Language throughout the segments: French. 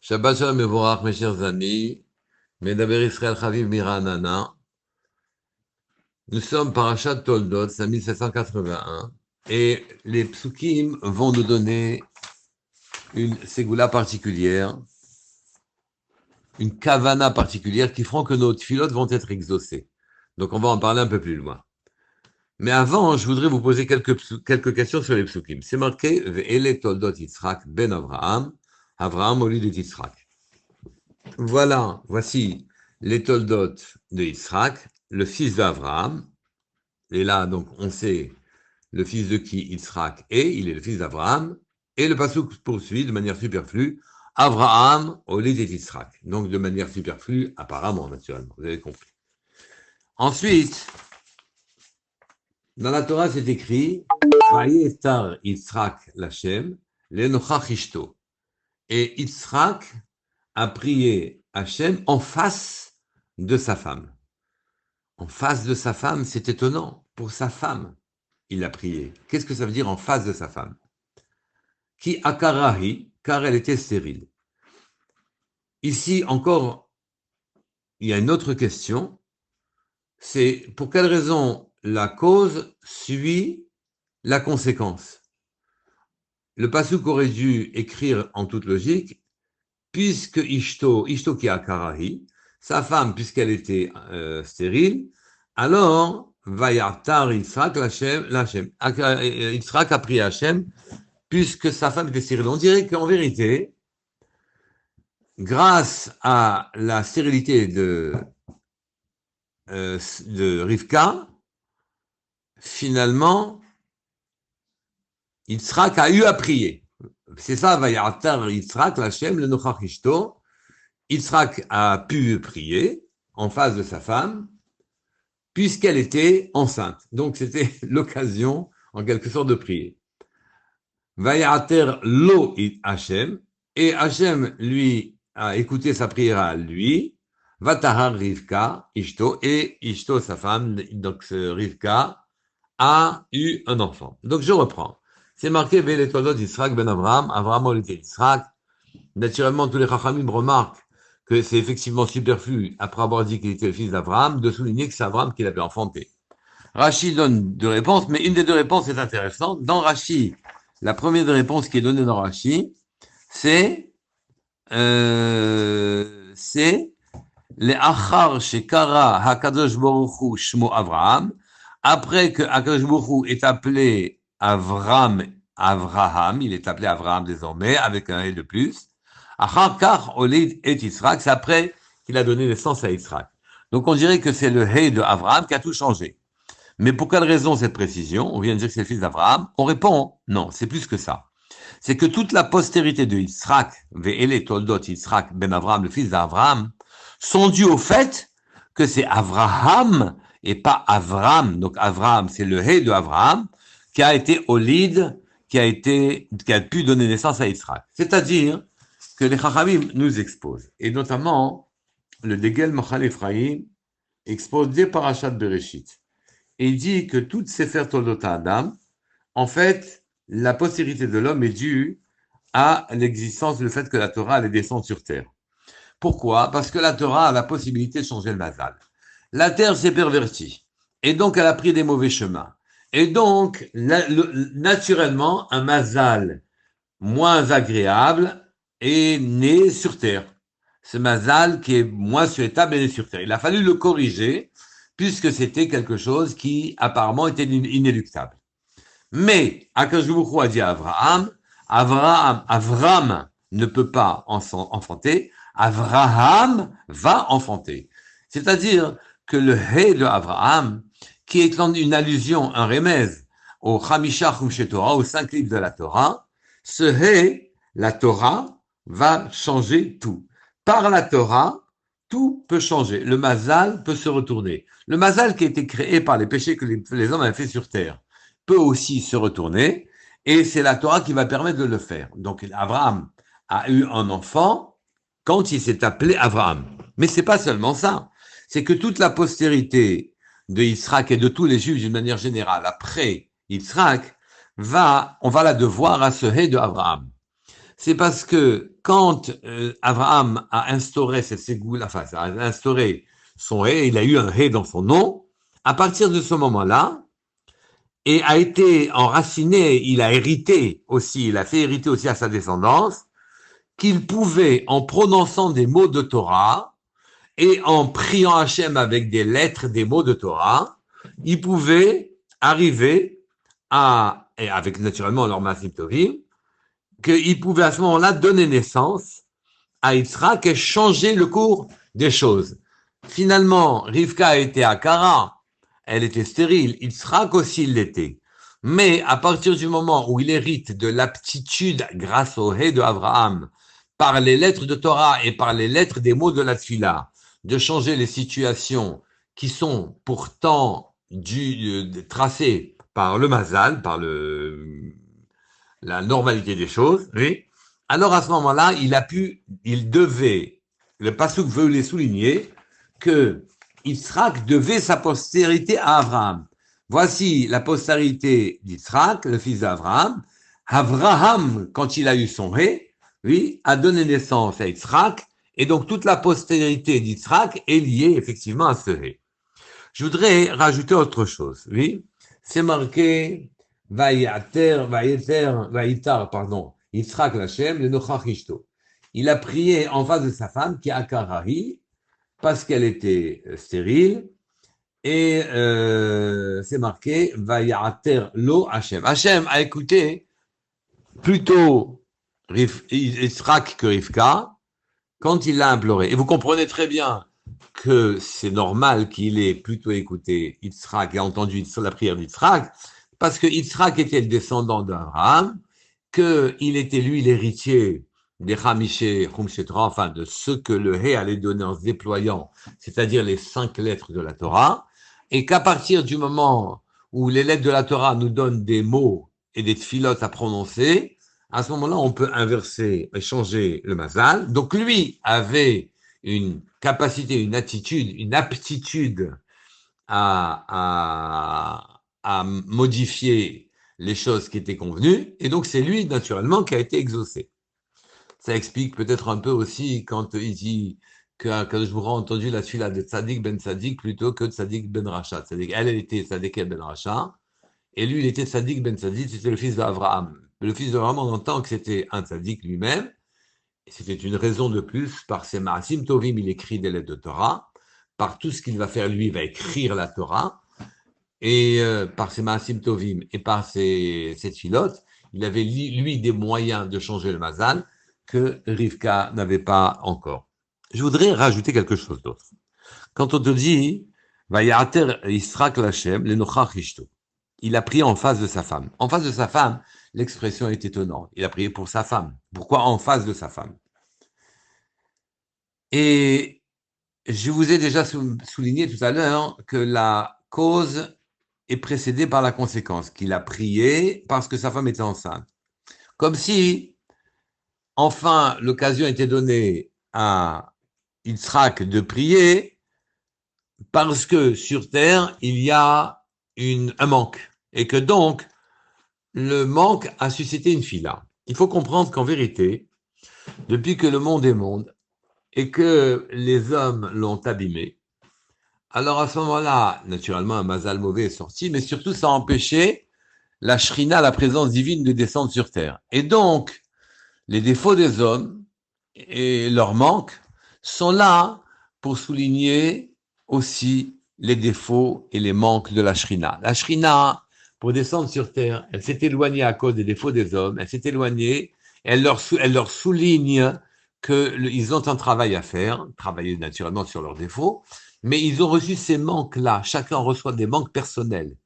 Shabbat Shalom Mevorach, mes chers amis. Medaber Israël Chaviv Miranana. Nous sommes Parashat Toldot, c'est 1781. Et les psukim vont nous donner une ségoula particulière, une kavana particulière qui feront que nos tfilotes vont être exaucées. Donc on va en parler un peu plus loin. Mais avant, je voudrais vous poser quelques questions sur les psukim. C'est marqué Ve'ele Toldot Yitzhak ben Avraham, Avraham au lieu de Yitzhak. Voilà, voici les Toldot de Yitzhak, le fils d'Avraham. Et là, donc, on sait le fils de qui Yitzhak est, il est le fils d'Avraham. Et le pasuk poursuit de manière superflue, Avraham au lieu de Yitzhak. Donc, de manière superflue, apparemment, naturellement, vous avez compris. Ensuite, dans la Torah, c'est écrit, Vayetar Yitzhak Lachem, Lenochach Ishto. Et Yitzhak a prié Hachem en face de sa femme. En face de sa femme, c'est étonnant. Pour sa femme, il a prié. Qu'est-ce que ça veut dire en face de sa femme? Qui akarahi, car elle était stérile. Ici encore, il y a une autre question. C'est pour quelle raison la cause suit la conséquence? Le pasuk aurait dû écrire en toute logique, puisque Ishto qui a Karahi, sa femme, puisqu'elle était stérile, alors, Vayatar Yitzhak Lachem. Yitzhak a prié Hachem, puisque sa femme était stérile. On dirait qu'en vérité, grâce à la stérilité de Rivka, finalement, Yitzhak a eu à prier. C'est ça, Vayatar Yitzhak Lachem, le Nochach Ishto. Yitzhak a pu prier en face de sa femme, puisqu'elle était enceinte. Donc, c'était l'occasion, en quelque sorte, de prier. Vayater lo Hachem, et Hachem, lui, a écouté sa prière à lui, Vatahar Rivka, Ishto, et Ishto, sa femme, donc Rivka, a eu un enfant. Donc, je reprends. C'est marqué, Vele Toldot Yitzhak ben Avraham, Avraham olite Yitzhak. Naturellement, tous les Chachamim remarquent que c'est effectivement superflu, après avoir dit qu'il était le fils d'Avraham, de souligner que c'est Avraham qui l'avait enfanté. Rashi donne deux réponses, mais une des deux réponses est intéressante. Dans Rashi, la première des réponses qui est donnée dans Rashi, c'est les achar shekara hakadosh baruch hu shmo Avraham, après que Hakadosh baruch hu est appelé Avraham, il est appelé Avraham désormais, avec un « et » de plus. Achar kach olid et Yitzhak, c'est après qu'il a donné naissance à Yitzhak. Donc on dirait que c'est le « et » de Avraham qui a tout changé. Mais pour quelle raison cette précision? On vient de dire que c'est le fils d'Avraham. On répond, non, c'est plus que ça. C'est que toute la postérité de Yitzhak, Ve'ele Toldot Yitzhak ben Avraham, le fils d'Avraham, sont dues au fait que c'est Avraham et pas Avram. Donc Avraham, c'est le « et » de Avraham qui a été Olid, qui a pu donner naissance à Yitzhak. C'est-à-dire que les Chachamim nous exposent. Et notamment, le Degel Mochal Ephraim expose des parachats de Bereshit. Et il dit que toutes ces Sefer Toldot Adam, en fait, la postérité de l'homme est due à l'existence, le fait que la Torah allait descendre sur terre. Pourquoi? Parce que la Torah a la possibilité de changer le mazal. La terre s'est pervertie. Et donc, elle a pris des mauvais chemins. Et donc, naturellement, un mazal moins agréable est né sur terre. Ce mazal qui est moins souhaitable est né sur terre. Il a fallu le corriger, puisque c'était quelque chose qui apparemment était inéluctable. Mais, Akadosh Baruch Hu a dit à Avraham ne peut pas enfanter, Avraham va enfanter. C'est-à-dire que le « He » de Avraham, qui est une allusion, un remèze au Chamisha Chumshe Torah, aux 5 livres de la Torah, ce « He », la Torah, va changer tout. Par la Torah, tout peut changer. Le mazal peut se retourner. Le mazal qui a été créé par les péchés que les hommes avaient fait sur terre peut aussi se retourner, et c'est la Torah qui va permettre de le faire. Donc, Abraham a eu un enfant quand il s'est appelé Abraham. Mais c'est pas seulement ça. C'est que toute la postérité de Yitzhak et de tous les Juifs d'une manière générale, après Yitzhak, on va la devoir à ce « He » de Abraham. C'est parce que quand Abraham a instauré cette ségoula, enfin, a instauré son hé, il a eu un hé dans son nom, à partir de ce moment-là, et a été enraciné, il a hérité aussi, il a fait hériter aussi à sa descendance, qu'il pouvait, en prononçant des mots de Torah et en priant Hachem avec des lettres, des mots de Torah, il pouvait arriver à, et avec naturellement leur Maasim Tovim, qu'il pouvait à ce moment-là donner naissance à Yitzhak et changer le cours des choses. Finalement, Rivka était à Kara, elle était stérile, Yitzhak aussi l'était. Mais à partir du moment où il hérite de l'aptitude, grâce au hé de Abraham, par les lettres de Torah et par les lettres des mots de la Tfila, de changer les situations qui sont pourtant tracées par le Mazal, par la normalité des choses, oui. Alors à ce moment-là, il devait, le Passouk veut les souligner, que Yitzhak devait sa postérité à Abraham. Voici la postérité d'Yitzhak, le fils d'Abraham. Abraham, quand il a eu son ré, oui, a donné naissance à Yitzhak, et donc toute la postérité d'Yitzhak est liée effectivement à ce ré. Je voudrais rajouter autre chose, oui. C'est marqué Yitzhak Lachem, le Nochach Ishto. Il a prié en face de sa femme, qui est Akarahi, parce qu'elle était stérile, et c'est marqué Vayater lo Hachem. Hachem a écouté plutôt Yitzhak que Rivka quand il l'a imploré. Et vous comprenez très bien que c'est normal qu'il ait plutôt écouté Yitzhak et entendu la prière d'Yitzhak, parce que Yitzhak était le descendant d'Abraham, qu'il était lui l'héritier des Hamiché, Chumshetra, enfin de ce que le Hé allait donner en se déployant, c'est-à-dire les 5 lettres de la Torah, et qu'à partir du moment où les lettres de la Torah nous donnent des mots et des tfilotes à prononcer, à ce moment-là, on peut inverser et changer le mazal. Donc lui avait une capacité, une attitude, une aptitude à modifier les choses qui étaient convenues, et donc c'est lui, naturellement, qui a été exaucé. Ça explique peut-être un peu aussi quand il dit que je vous ai entendu la suite de Tzadik ben Tzadik plutôt que Tzadik ben Racha. Elle était Tzadik ben Racha, et lui, il était Tzadik ben Tzadik, c'était le fils d'Abraham. Le fils d'Abraham, on entend que c'était un Tzadik lui-même, et c'était une raison de plus, par ses Maasim Tovim, il écrit des lettres de Torah, par tout ce qu'il va faire, lui, il va écrire la Torah, et par ses Maasim Tovim et par ses filotes, il avait lui des moyens de changer le Mazal que Rivka n'avait pas encore. Je voudrais rajouter quelque chose d'autre. Quand on te dit Vayater Yitzhak Lachem, le Nochach Ishto, il a prié en face de sa femme. En face de sa femme, l'expression est étonnante. Il a prié pour sa femme. Pourquoi en face de sa femme? Et je vous ai déjà souligné tout à l'heure que la cause est précédée par la conséquence, qu'il a prié parce que sa femme était enceinte. Comme si, enfin, l'occasion était donnée à Yitzhak de prier parce que sur terre, il y a un manque. Et que donc, le manque a suscité une fila. Il faut comprendre qu'en vérité, depuis que le monde est monde et que les hommes l'ont abîmé, alors à ce moment-là, naturellement, un mazal mauvais est sorti, mais surtout ça a empêché la shrina, la présence divine, de descendre sur terre. Et donc, les défauts des hommes et leur manque sont là pour souligner aussi les défauts et les manques de la shrina. La shrina, pour descendre sur terre, elle s'est éloignée à cause des défauts des hommes, elle s'est éloignée, elle leur souligne qu'ils ont un travail à faire, travailler naturellement sur leurs défauts, mais ils ont reçu ces manques-là. Chacun reçoit des manques personnels.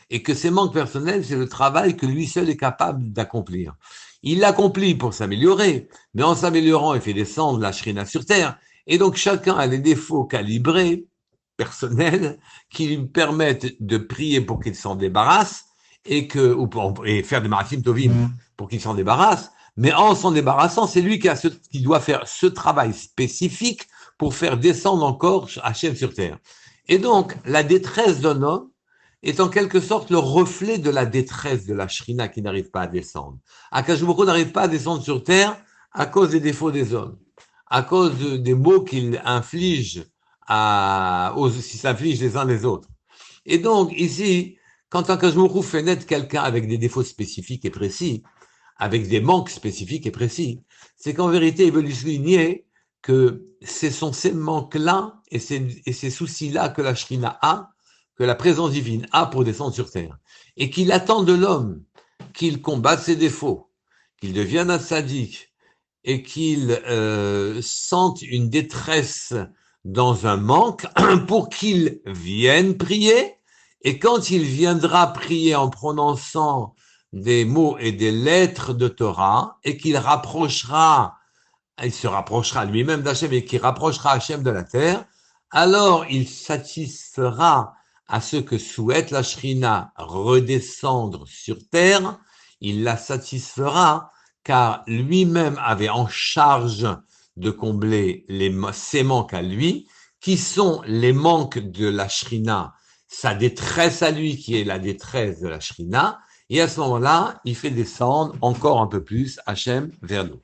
Et que ces manques personnels, c'est le travail que lui seul est capable d'accomplir. Il l'accomplit pour s'améliorer, mais en s'améliorant, il fait descendre la shrina sur terre. Et donc, chacun a des défauts calibrés, personnels, qui lui permettent de prier pour qu'il s'en débarrasse, et faire des maratim tovim pour qu'il s'en débarrasse. Mais en s'en débarrassant, c'est lui qui doit faire ce travail spécifique pour faire descendre encore Hachem sur terre. Et donc, la détresse d'un homme est en quelque sorte le reflet de la détresse de la shrina qui n'arrive pas à descendre. Akash Baruch Hu n'arrive pas à descendre sur terre à cause des défauts des hommes, à cause des maux qu'ils infligent s'ils s'infligent les uns les autres. Et donc, ici, quand Akadosh Baruch Hu fait naître quelqu'un avec des défauts spécifiques et précis, avec des manques spécifiques et précis, c'est qu'en vérité, il veut lui souligner que ce sont ces manques-là et ces soucis-là que la Shrina a, que la présence divine a pour descendre sur terre. Et qu'il attend de l'homme qu'il combatte ses défauts, qu'il devienne un sadique et qu'il sente une détresse dans un manque pour qu'il vienne prier. Et quand il viendra prier en prononçant des mots et des lettres de Torah et qu'il il se rapprochera lui-même d'Hachem et qu'il rapprochera Hachem de la terre, alors il satisfera à ce que souhaite la Shrina redescendre sur terre, il la satisfera car lui-même avait en charge de combler ses manques à lui, qui sont les manques de la Shrina, sa détresse à lui qui est la détresse de la Shrina, et à ce moment-là, il fait descendre encore un peu plus Hachem vers nous.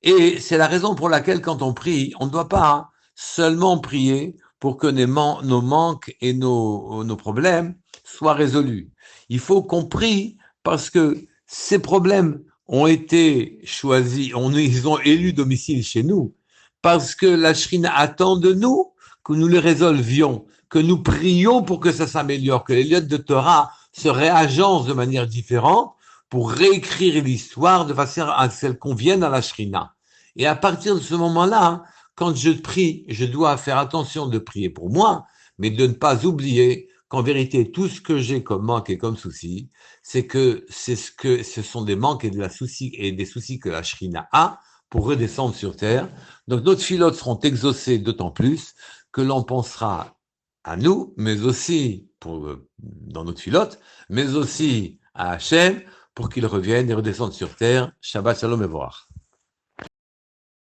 Et c'est la raison pour laquelle quand on prie, on ne doit pas seulement prier pour que nos manques et nos problèmes soient résolus. Il faut qu'on prie parce que ces problèmes ont été choisis, ils ont élu domicile chez nous, parce que la Shrina attend de nous que nous les résolvions, que nous prions pour que ça s'améliore, que les lettres de Torah se réagencent de manière différente pour réécrire l'histoire de façon à ce qu'elle convienne à la Shrina. Et à partir de ce moment-là, quand je prie, je dois faire attention de prier pour moi, mais de ne pas oublier qu'en vérité, tout ce que j'ai comme manque et comme souci, c'est que ce sont des manques et des soucis que la Shrina a pour redescendre sur terre. Donc nos filotes seront exaucés d'autant plus que l'on pensera à nous, mais aussi dans notre filote, mais aussi à Hachem pour qu'il revienne et redescende sur terre. Shabbat Shalom et Vorach.